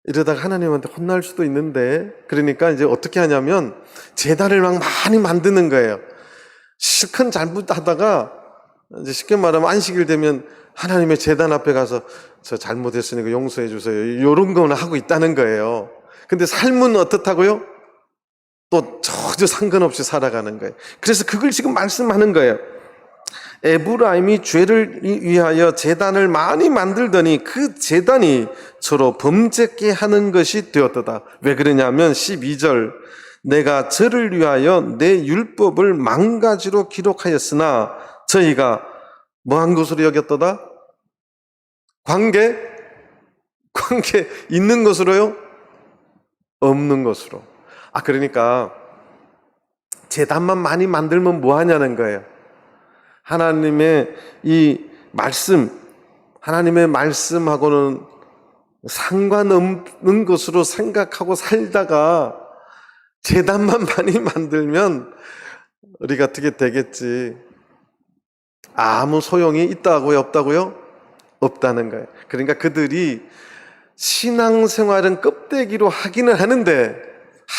이러다가 하나님한테 혼날 수도 있는데, 그러니까 이제 어떻게 하냐면 제단을 막 많이 만드는 거예요. 실컷 잘못하다가 이제 쉽게 말하면 안식일 되면 하나님의 제단 앞에 가서 저 잘못했으니까 용서해 주세요, 이런 거는 하고 있다는 거예요. 근데 삶은 어떻다고요? 또 전혀 상관없이 살아가는 거예요. 그래서 그걸 지금 말씀하는 거예요. 에브라임이 죄를 위하여 제단을 많이 만들더니 그 제단이 서로 범죄케 하는 것이 되었도다. 왜 그러냐면 12절, 내가 저를 위하여 내 율법을 망가지로 기록하였으나 저희가 뭐한 것으로 여겼도다? 관계 있는 것으로요? 없는 것으로. 그러니까 제단만 많이 만들면 뭐 하냐는 거예요. 하나님의 이 말씀, 하나님의 말씀하고는 상관없는 것으로 생각하고 살다가 제단만 많이 만들면 우리가 어떻게 되겠지? 아무 소용이 있다고요? 없다고요? 없다는 거예요. 그러니까 그들이 신앙생활은 껍데기로 하기는 하는데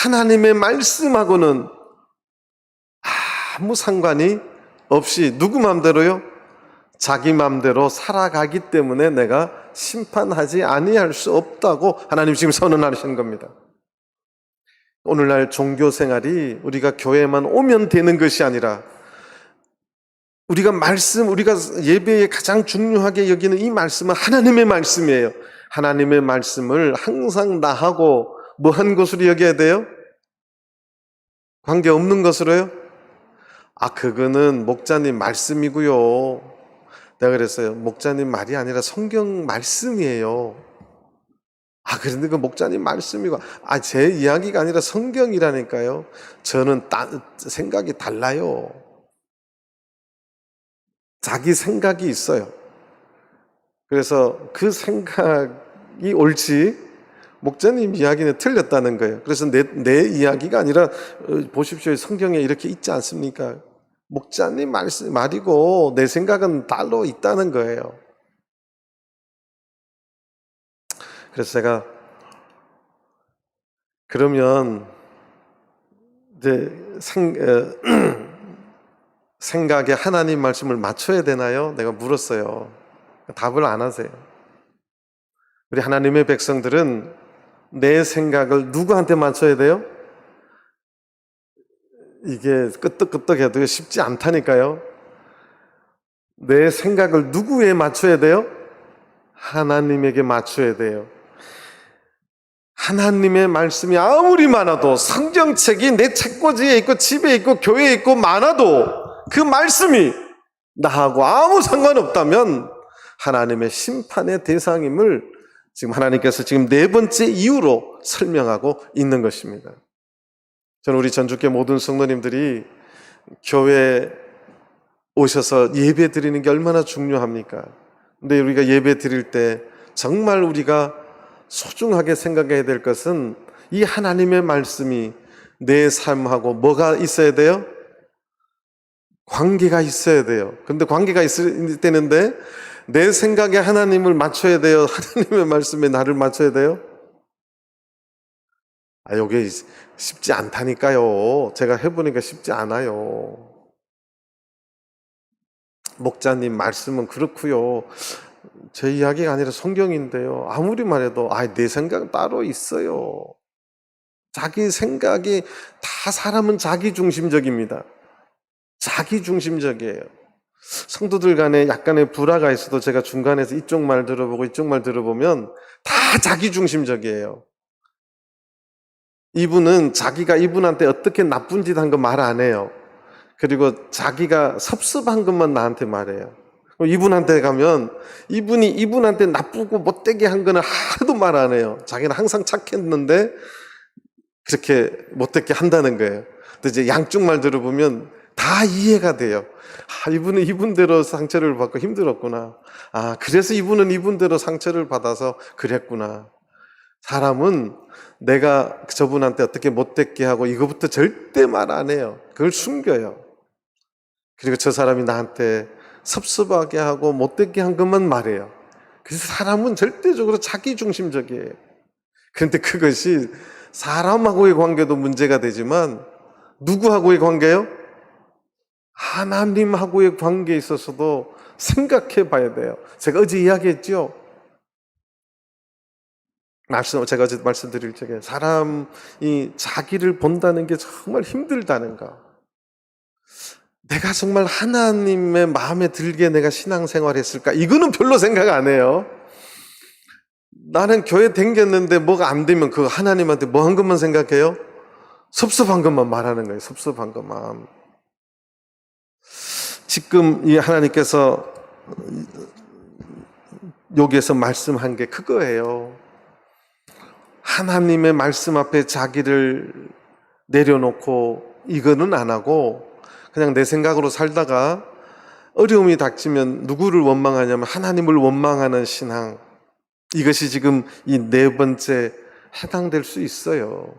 하나님의 말씀하고는 아무 상관이 없이 누구 맘대로요? 자기 맘대로 살아가기 때문에 내가 심판하지 아니할 수 없다고 하나님 지금 선언하시는 겁니다. 오늘날 종교생활이 우리가 교회만 오면 되는 것이 아니라 우리가 예배에 가장 중요하게 여기는 이 말씀은 하나님의 말씀이에요. 하나님의 말씀을 항상 나하고 뭐한 것으로 여겨야 돼요? 관계없는 것으로요? 그거는 목자님 말씀이고요. 내가 그랬어요. 목자님 말이 아니라 성경 말씀이에요. 그런데 그 목자님 말씀이고, 제 이야기가 아니라 성경이라니까요. 저는 생각이 달라요. 자기 생각이 있어요. 그래서 그 생각이 옳지, 목자님 이야기는 틀렸다는 거예요. 그래서 내 이야기가 아니라, 보십시오. 성경에 이렇게 있지 않습니까? 목자님 말이고 내 생각은 따로 있다는 거예요. 그래서 제가 그러면 이제 생각에 하나님 말씀을 맞춰야 되나요? 내가 물었어요. 답을 안 하세요. 우리 하나님의 백성들은 내 생각을 누구한테 맞춰야 돼요? 이게 끄떡끄떡해도 쉽지 않다니까요. 내 생각을 누구에 맞춰야 돼요? 하나님에게 맞춰야 돼요. 하나님의 말씀이 아무리 많아도, 성경책이 내 책꽂이에 있고 집에 있고 교회에 있고 많아도 그 말씀이 나하고 아무 상관없다면 하나님의 심판의 대상임을 지금 하나님께서 지금 네 번째 이유로 설명하고 있는 것입니다. 저는 우리 전주교회 모든 성도님들이 교회에 오셔서 예배 드리는 게 얼마나 중요합니까? 근데 우리가 예배 드릴 때 정말 우리가 소중하게 생각해야 될 것은 이 하나님의 말씀이 내 삶하고 뭐가 있어야 돼요? 관계가 있어야 돼요. 근데 관계가 있을 때는데 내 생각에 하나님을 맞춰야 돼요? 하나님의 말씀에 나를 맞춰야 돼요? 이게 쉽지 않다니까요. 제가 해보니까 쉽지 않아요. 목자님 말씀은 그렇고요. 제 이야기가 아니라 성경인데요. 아무리 말해도 내 생각은 따로 있어요. 자기 생각이 다, 사람은 자기중심적입니다. 자기중심적이에요. 성도들 간에 약간의 불화가 있어도 제가 중간에서 이쪽 말 들어보고 이쪽 말 들어보면 다 자기중심적이에요. 이분은 자기가 이분한테 어떻게 나쁜 짓 한 거 말 안 해요. 그리고 자기가 섭섭한 것만 나한테 말해요. 이분한테 가면 이분이 이분한테 나쁘고 못되게 한 거는 하나도 말 안 해요. 자기는 항상 착했는데 그렇게 못되게 한다는 거예요. 근데 이제 양쪽 말 들어보면 다 이해가 돼요. 이분은 이분대로 상처를 받고 힘들었구나. 그래서 이분은 이분대로 상처를 받아서 그랬구나. 사람은 내가 저분한테 어떻게 못됐게 하고 이거부터 절대 말 안 해요. 그걸 숨겨요. 그리고 저 사람이 나한테 섭섭하게 하고 못됐게 한 것만 말해요. 그래서 사람은 절대적으로 자기중심적이에요. 그런데 그것이 사람하고의 관계도 문제가 되지만 누구하고의 관계요? 하나님하고의 관계에 있어서도 생각해 봐야 돼요. 제가 어제 이야기했죠? 제가 어제 말씀드릴 적에 사람이 자기를 본다는 게 정말 힘들다는 거. 내가 정말 하나님의 마음에 들게 내가 신앙생활 했을까? 이거는 별로 생각 안 해요. 나는 교회 댕겼는데 뭐가 안 되면 그 하나님한테 뭐 한 것만 생각해요? 섭섭한 것만 말하는 거예요. 섭섭한 것만. 지금 이 하나님께서 여기에서 말씀한 게 그거예요. 하나님의 말씀 앞에 자기를 내려놓고 이거는 안 하고 그냥 내 생각으로 살다가 어려움이 닥치면 누구를 원망하냐면 하나님을 원망하는 신앙. 이것이 지금 이 네 번째 해당될 수 있어요.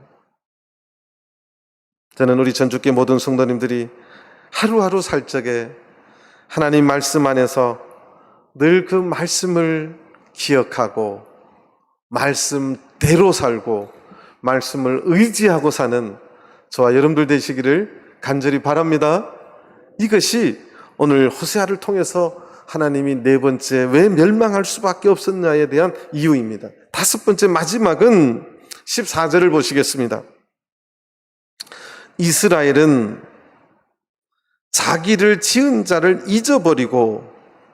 저는 우리 전주교 모든 성도님들이 하루하루 살 적에 하나님 말씀 안에서 늘 그 말씀을 기억하고 말씀대로 살고 말씀을 의지하고 사는 저와 여러분들 되시기를 간절히 바랍니다. 이것이 오늘 호세아를 통해서 하나님이 네 번째 왜 멸망할 수밖에 없었냐에 대한 이유입니다. 다섯 번째 마지막은 14절을 보시겠습니다. 이스라엘은 자기를 지은 자를 잊어버리고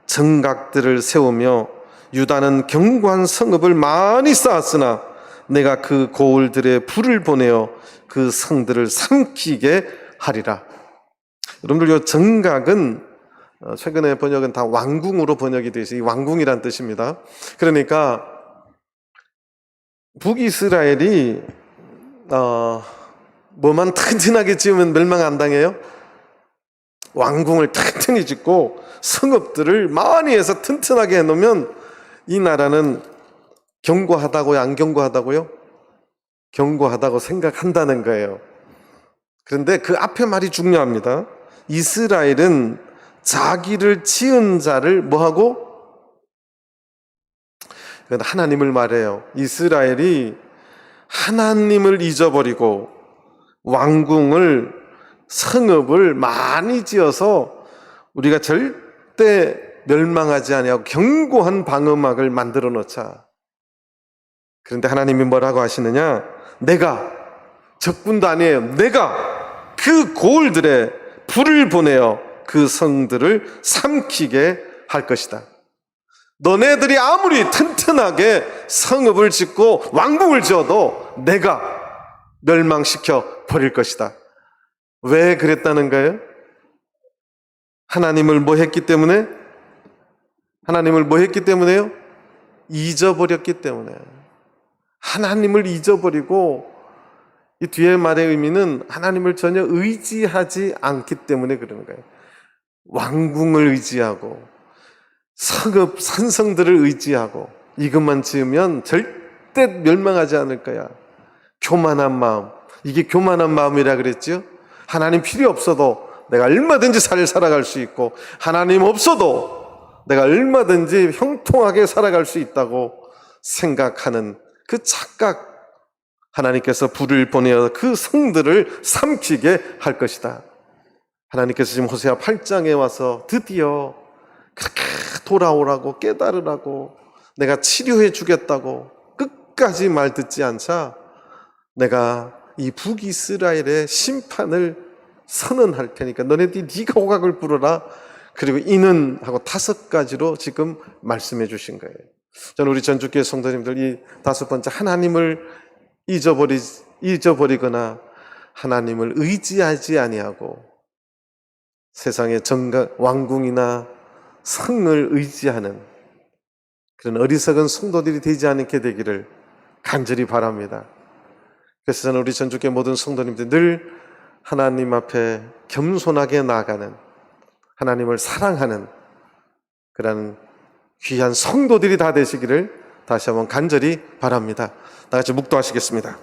정각들을 세우며 유다는 견고한 성읍을 많이 쌓았으나 내가 그 고을들의 불을 보내어 그 성들을 삼키게 하리라. 여러분들 이 정각은 최근에 번역은 다 왕궁으로 번역이 되어 있어요. 이 왕궁이란 뜻입니다. 그러니까 북이스라엘이 뭐만 튼튼하게 지으면 멸망 안 당해요? 왕궁을 튼튼히 짓고 성읍들을 많이 해서 튼튼하게 해놓으면 이 나라는 견고하다고요? 안 견고하다고요? 견고하다고 생각한다는 거예요. 그런데 그 앞에 말이 중요합니다. 이스라엘은 자기를 지은 자를 뭐하고? 하나님을 말해요. 이스라엘이 하나님을 잊어버리고 왕궁을 성읍을 많이 지어서 우리가 절대 멸망하지 아니하고 견고한 방어막을 만들어 놓자. 그런데 하나님이 뭐라고 하시느냐? 내가 적군도 아니에요. 내가 그 고을들에 불을 보내어 그 성들을 삼키게 할 것이다. 너네들이 아무리 튼튼하게 성읍을 짓고 왕궁을 지어도 내가 멸망시켜 버릴 것이다. 왜 그랬다는 거예요? 하나님을 뭐 했기 때문에? 하나님을 뭐 했기 때문에요? 잊어버렸기 때문에. 하나님을 잊어버리고 이 뒤에 말의 의미는 하나님을 전혀 의지하지 않기 때문에 그러는 거예요. 왕궁을 의지하고 성읍, 산성들을 의지하고 이것만 지으면 절대 멸망하지 않을 거야. 교만한 마음. 이게 교만한 마음이라 그랬죠? 하나님 필요 없어도 내가 얼마든지 살아갈 수 있고 하나님 없어도 내가 얼마든지 형통하게 살아갈 수 있다고 생각하는 그 착각. 하나님께서 불을 보내어 그 성들을 삼키게 할 것이다. 하나님께서 지금 호세아 8장에 와서 드디어 그렇게 돌아오라고 깨달으라고 내가 치료해 주겠다고 끝까지 말 듣지 않자 내가 이 북이스라엘의 심판을 선언할 테니까 너네들이 네가 호각을 부르라. 그리고 이는 하고 5가지로 지금 말씀해 주신 거예요. 저는 우리 전주교회 성도님들 이 5번째 하나님을 잊어버리거나 하나님을 의지하지 아니하고 세상의 정각, 왕궁이나 성을 의지하는 그런 어리석은 성도들이 되지 않게 되기를 간절히 바랍니다. 그래서 저는 우리 전주교회 모든 성도님들 늘 하나님 앞에 겸손하게 나아가는 하나님을 사랑하는 그런 귀한 성도들이 다 되시기를 다시 한번 간절히 바랍니다. 다 같이 묵도하시겠습니다.